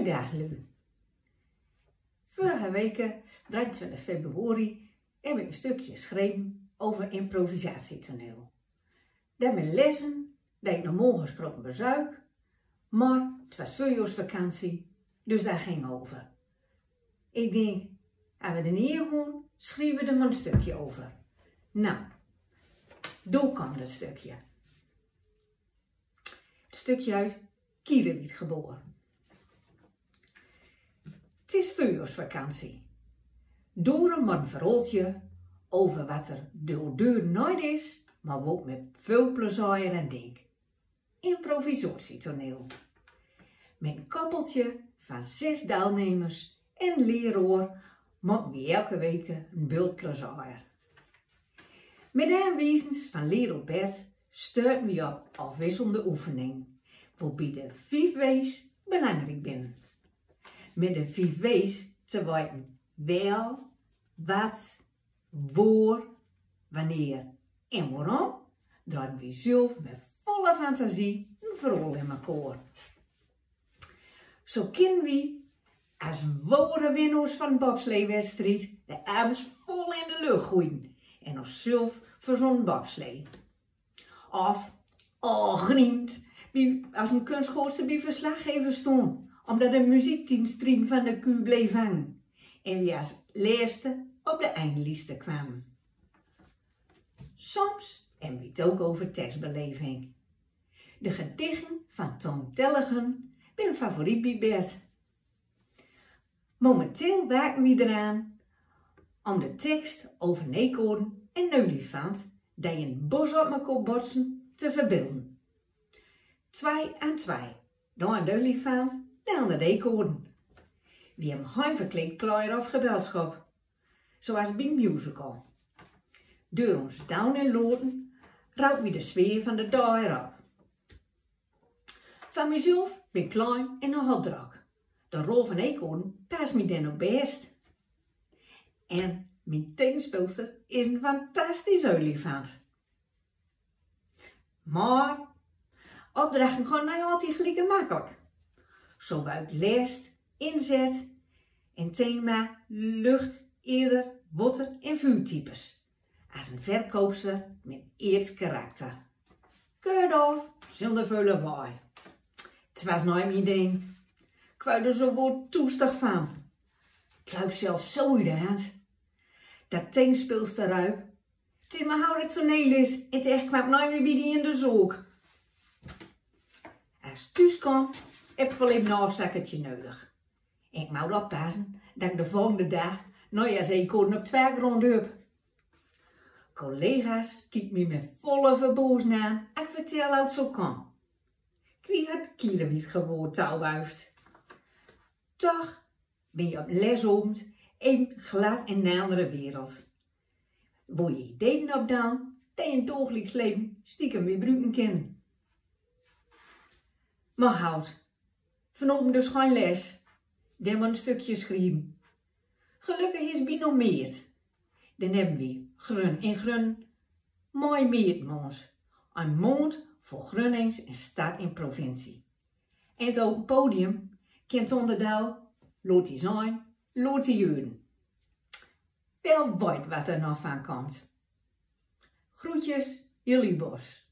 Goeiedag, Lu. Vorige week, 23 februari, heb ik een stukje geschreven over improvisatietoneel. Daarmee lezen dat ik normaal gesproken bezuik, maar het was voorjaarsvakantie, dus daar ging over. Ik denk, als we er niet gaan, schrijven we er maar een stukje over. Nou, door kan dat stukje. Het stukje uit Kierenwietgeboren. Het is voorjaarsvakantie. Door een man verroltje over wat er door deur nooit is, maar ook met veel plezier en denk. Improvisatietoneel. Met een koppeltje van 6 deelnemers en leraar maken we elke week een beeld plezier. Met de aanwijzingen van leraar Bert stuiten we op afwisselende oefening, waarbij de 5 W's belangrijk zijn. Met de 5 W's te weten wel, wat, waar, wanneer en waarom, draaien we zelf met volle fantasie een verhaal in elkaar. Zo kunnen we als ware winnaars van de bobsleewedstrijd de armen vol in de lucht gooien en onszelf voor zo'n bobslee. Of, griend, wie als een kunstgootse bij verslaggever stond, omdat de muziekdienststream van de Q bleef hangen en wie als laatste op de eindlijsten kwam. Soms hebben we het ook over tekstbeleving. De gedichten van Tom Tellegen zijn een favoriet bij Bert. Momenteel werken we eraan om de tekst over een eekhoorn en een olifant die een bos op elkaar botsen te verbeelden. 2 aan 2, dan de olifant, dan de eekhoorn. We hebben geen verkleed klaar of gezelschap, zoals bij een musical. Door ons down en loten rouwt we de sfeer van de dag erop. Van mezelf ben ik klein en nogal druk. De rol van eekhoorn past me dan ook best. En mijn tegenspeelster is een fantastisch olifant. Maar opdrachten gaan niet altijd gelijk makkelijk. Zo uit leest, inzet en thema lucht, eerder, water en vuurtypes. Als een verkoopster met eerst karakter. Keurt of, zonder veel waai. Het was nooit mijn ding. Ik wou er zo woord toestig van. Ik loop zelfs zo uit de hand. Dat tengspeelster ruip. Tim houdt het toneel is en het echt kwam nooit meer bij die in de zoek. Als het thuis kwam, heb ik wel even een afzakkertje nodig. En ik moet oppassen dat ik de volgende dag nooit als eekhoorn op 2 grond heb. Collega's kijken me met volle verbozen aan en ik vertel hoe het zo kan. Ik kreeg het Kierenwiet gewoon touwuift. Toch ben je op lesomend een glad en een andere wereld. Waar je ideeën op down, dat je in het dagelijks leven stiekem weer gebruiken kan. Maar houd, vanochtend dus geen les, dan maar een stukje schrijven. Gelukkig is binomierd. Dan hebben we Grun in Grun, mooi meertmons. Een mond voor Grunnings en stad en provincie. En het open podium kent onderdeel, laat die zijn, laat die juren. Wel weet wat er nog van komt. Groetjes, jullie bos.